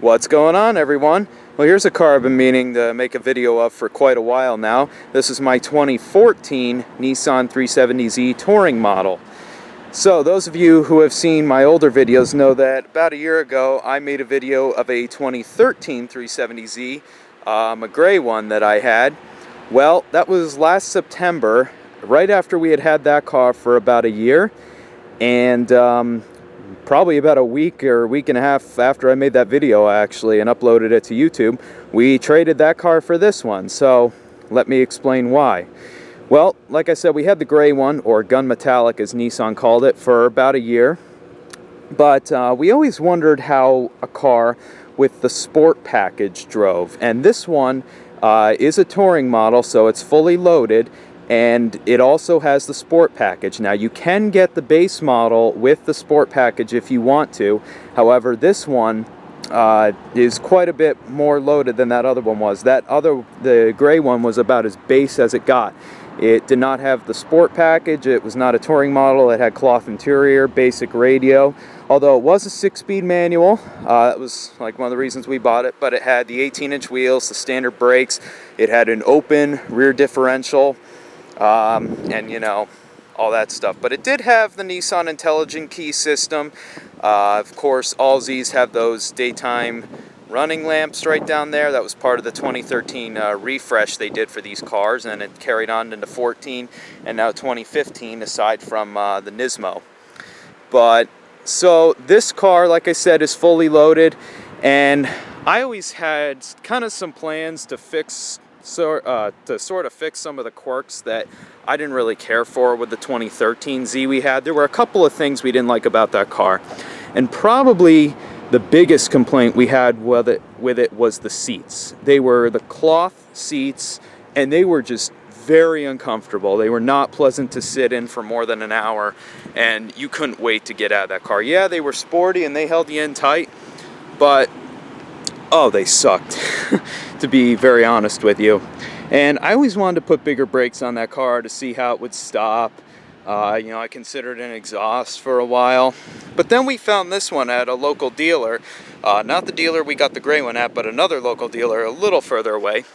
What's going on, everyone? Well, here's a car I've been meaning to make a video of for quite a while now. This is my 2014 Nissan 370Z touring model. So those of you who have seen my older videos know that about a year ago I made a video of a 2013 370Z, a gray one that I had. Well, that was last September, right after we had that car for about a year, and probably about a week or a week and a half after I made that video actually and uploaded it to YouTube, we traded that car for this one. So let me explain why. Well, like I said, we had the gray one, or gun metallic as Nissan called it, for about a year. But we always wondered how a car with the sport package drove. And this one is a touring model, so it's fully loaded. And it also has the sport package. Now, you can get the base model with the sport package if you want to. However, this one is quite a bit more loaded than that other one was. The gray one was about as base as it got. It did not have the sport package. It was not a touring model. It had cloth interior, basic radio. Although it was a 6-speed manual, that was like one of the reasons we bought it. But it had the 18-inch wheels, the standard brakes. It had an open rear differential. And you know, all that stuff. But it did have the Nissan intelligent key system. Of course, all Zs have those daytime running lamps right down there. That was part of the 2013 refresh they did for these cars, and it carried on into 14 and now 2015, aside from the Nismo. But so this car, like I said, is fully loaded, and I always had kind of some plans to sort of fix some of the quirks that I didn't really care for with the 2013 Z we had. There were a couple of things we didn't like about that car, and probably the biggest complaint we had with it was the seats. They were the cloth seats, and they were just very uncomfortable. They were not pleasant to sit in for more than an hour, and you couldn't wait to get out of that car. Yeah, they were sporty and they held you in tight, but oh, they sucked, to be very honest with you. And I always wanted to put bigger brakes on that car to see how it would stop. You know, I considered an exhaust for a while. But then we found this one at a local dealer. Not the dealer we got the gray one at, but another local dealer a little further away.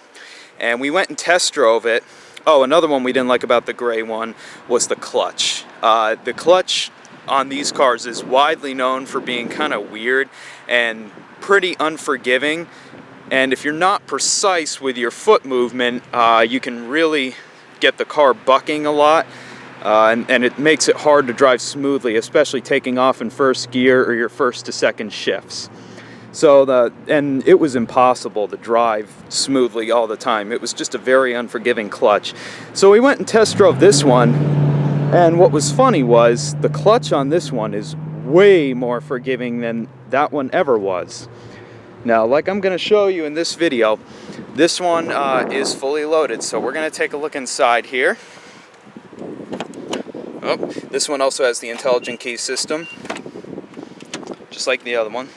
And we went and test drove it. Oh, another one we didn't like about the gray one was the clutch. The clutch on these cars is widely known for being kind of weird and pretty unforgiving, and if you're not precise with your foot movement, you can really get the car bucking a lot, and it makes it hard to drive smoothly, especially taking off in first gear or your first to second shifts. And it was impossible to drive smoothly all the time. It was just a very unforgiving clutch. So we went and test drove this one, and what was funny was the clutch on this one is way more forgiving than that one ever was. Now, like I'm going to show you in this video, this one is fully loaded, so we're going to take a look inside here. Oh, this one also has the intelligent key system, just like the other one.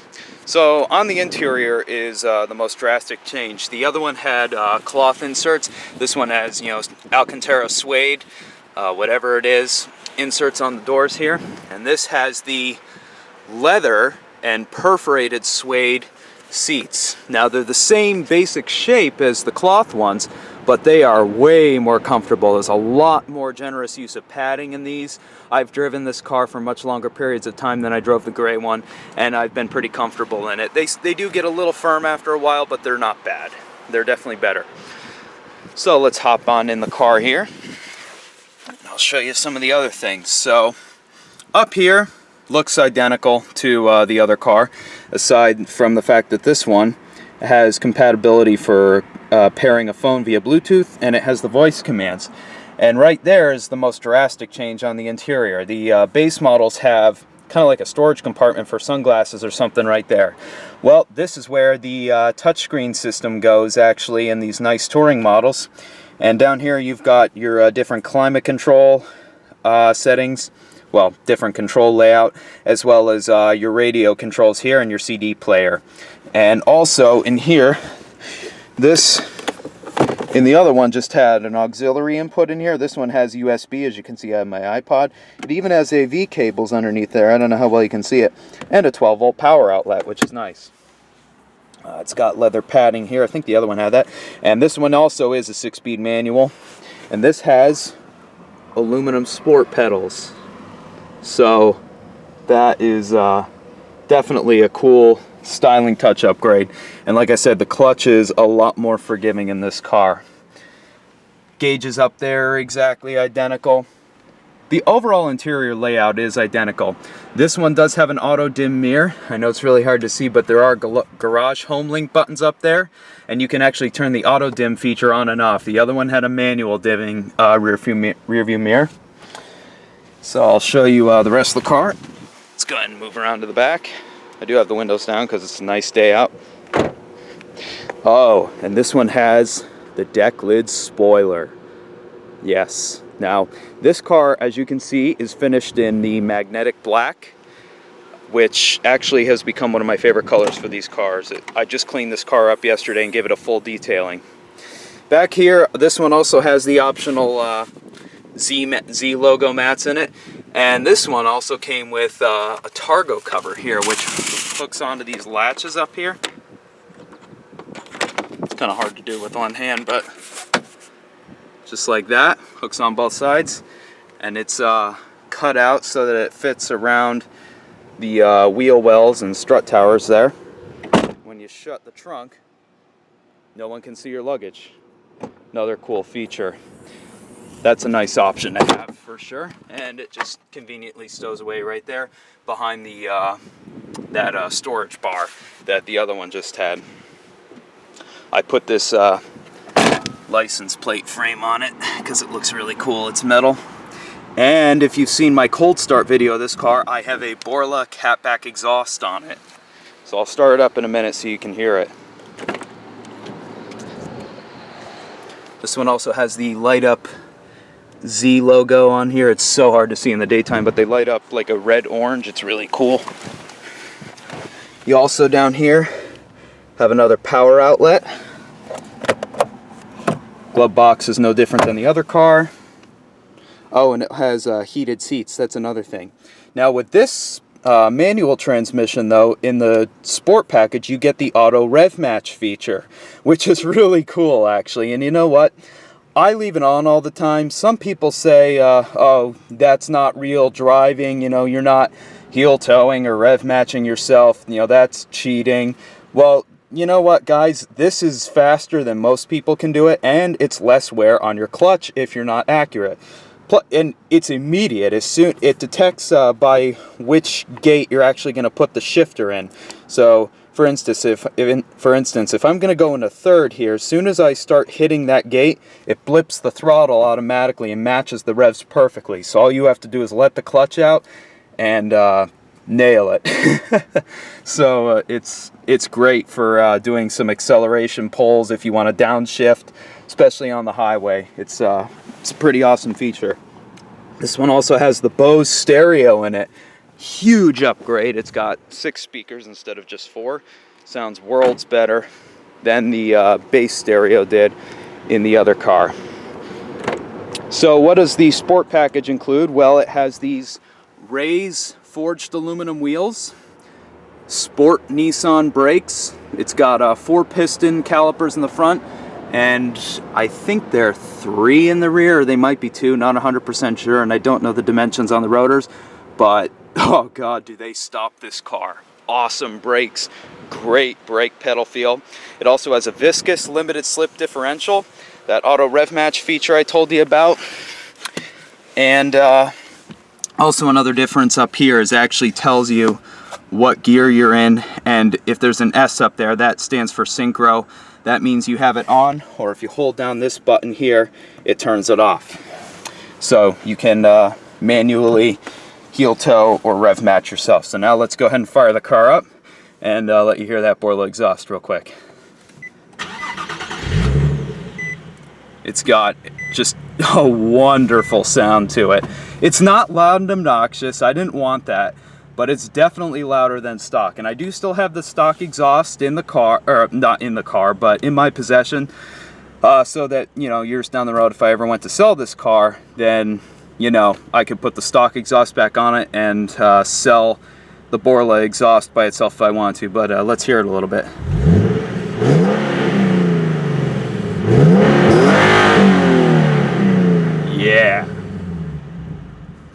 So on the interior is the most drastic change. The other one had cloth inserts. This one has, you know, Alcantara suede, whatever it is, inserts on the doors here. And this has the leather and perforated suede seats. Now, they're the same basic shape as the cloth ones, but they are way more comfortable. There's a lot more generous use of padding in these. I've driven this car for much longer periods of time than I drove the gray one, and I've been pretty comfortable in it. They do get a little firm after a while, but they're not bad. They're definitely better. So let's hop on in the car here, and I'll show you some of the other things. So up here, looks identical to the other car, aside from the fact that this one has compatibility for pairing a phone via Bluetooth, and it has the voice commands. And right there is the most drastic change on the interior. The base models have kind of like a storage compartment for sunglasses or something right there. Well, this is where the touchscreen system goes actually in these nice touring models. And down here you've got your different climate control settings. Well, different control layout, as well as your radio controls here and your CD player. And also in here, this in the other one just had an auxiliary input in here. This one has USB, as you can see I have my iPod. It even has AV cables underneath there. I don't know how well you can see it. And a 12-volt power outlet, which is nice. It's got leather padding here. I think the other one had that. And this one also is a 6-speed manual. And this has aluminum sport pedals. So that is definitely a cool styling touch upgrade. And like I said, the clutch is a lot more forgiving in this car. Gauges up there are exactly identical. The overall interior layout is identical. This one does have an auto dim mirror. I know it's really hard to see, but there are garage home link buttons up there, and you can actually turn the auto dim feature on and off. The other one had a manual dimming rear view mirror. So I'll show you the rest of the car. Let's go ahead and move around to the back. I do have the windows down because it's a nice day out. Oh, and this one has the deck lid spoiler. Yes. Now, this car, as you can see, is finished in the magnetic black, which actually has become one of my favorite colors for these cars. I just cleaned this car up yesterday and gave it a full detailing. Back here, this one also has the optional Z logo mats in it, and this one also came with a Targo cover here, which hooks onto these latches up here. It's kind of hard to do with one hand, but just like that, hooks on both sides, and it's cut out so that it fits around the wheel wells and strut towers there. When you shut the trunk, no one can see your luggage. Another cool feature. That's a nice option to have for sure, and it just conveniently stows away right there behind the that storage bar that the other one just had. I put this license plate frame on it because it looks really cool. It's metal. And if you've seen my cold start video of this car, I have a Borla catback exhaust on it. So I'll start it up in a minute so you can hear it. This one also has the light up Z logo on here. It's so hard to see in the daytime, but they light up like a red orange. It's really cool. You also down here have another power outlet. Glove box is no different than the other car. Oh, and it has heated seats. That's another thing. Now with this manual transmission though, in the sport package you get the auto rev match feature, which is really cool actually. And you know what? I leave it on all the time. Some people say, oh, that's not real driving. You know, you're not heel towing or rev matching yourself. You know, that's cheating. Well, you know what, guys? This is faster than most people can do it, and it's less wear on your clutch if you're not accurate. And it's immediate. As soon it detects by which gate you're actually going to put the shifter in. So, for instance, if I'm going to go into third here, as soon as I start hitting that gate, it blips the throttle automatically and matches the revs perfectly. So all you have to do is let the clutch out and nail it. So it's great for doing some acceleration pulls if you want to downshift, especially on the highway. It's a pretty awesome feature. This one also has the Bose stereo in it. Huge upgrade. It's got 6 speakers instead of just 4. Sounds worlds better than the bass stereo did in the other car. So what does the sport package include? Well, it has these Rays forged aluminum wheels, sport Nissan brakes. It's got 4-piston calipers in the front, and I think there are 3 in the rear, or they might be 2, not 100% sure, and I don't know the dimensions on the rotors, but oh god, do they stop this car. Awesome brakes, great brake pedal feel. It also has a viscous limited slip differential, that auto rev match feature I told you about. And also another difference up here is it actually tells you what gear you're in, and if there's an S up there, that stands for synchro. That means you have it on, or if you hold down this button here, it turns it off. So you can manually heel toe or rev match yourself. So now let's go ahead and fire the car up and let you hear that Borla exhaust real quick. It's got just a wonderful sound to it. It's not loud and obnoxious. I didn't want that, but it's definitely louder than stock. And I do still have the stock exhaust in the car, or not in the car, but in my possession, so that, you know, years down the road, if I ever went to sell this car, then, you know, I could put the stock exhaust back on it and sell the Borla exhaust by itself if I want to. But let's hear it a little bit.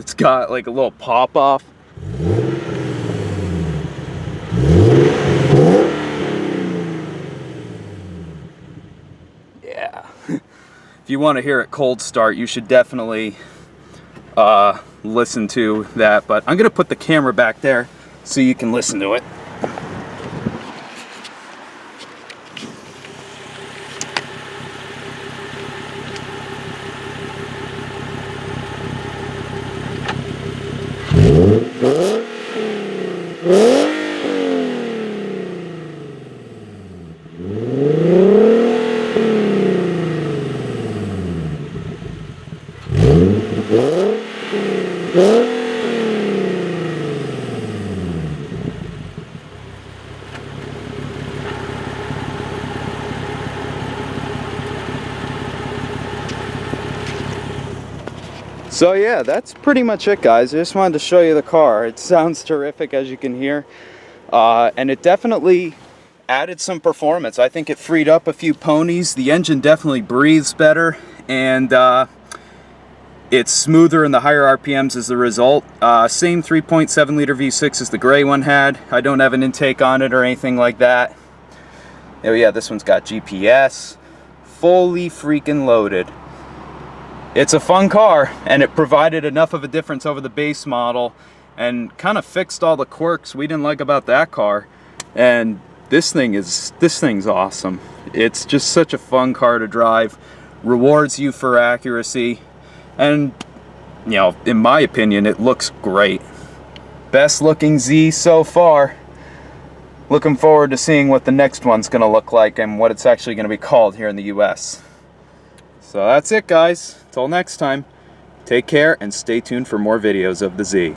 It's got like a little pop off. Yeah. If you want to hear it cold start, you should definitely listen to that. But I'm going to put the camera back there so you can listen to it. So yeah, that's pretty much it, guys. I just wanted to show you the car. It sounds terrific, as you can hear, and it definitely added some performance. I think it freed up a few ponies. The engine definitely breathes better, and it's smoother in the higher RPMs as a result. Same 3.7 liter V6 as the gray one had. I don't have an intake on it or anything like that. Oh yeah, this one's got GPS, fully freaking loaded. It's a fun car, and it provided enough of a difference over the base model and kind of fixed all the quirks we didn't like about that car. And this thing's awesome. It's just such a fun car to drive, rewards you for accuracy, and you know, in my opinion, it looks great. Best looking Z so far. Looking forward to seeing what the next one's gonna look like and what it's actually gonna be called here in the US. So that's it, guys. Till next time, take care and stay tuned for more videos of the Z.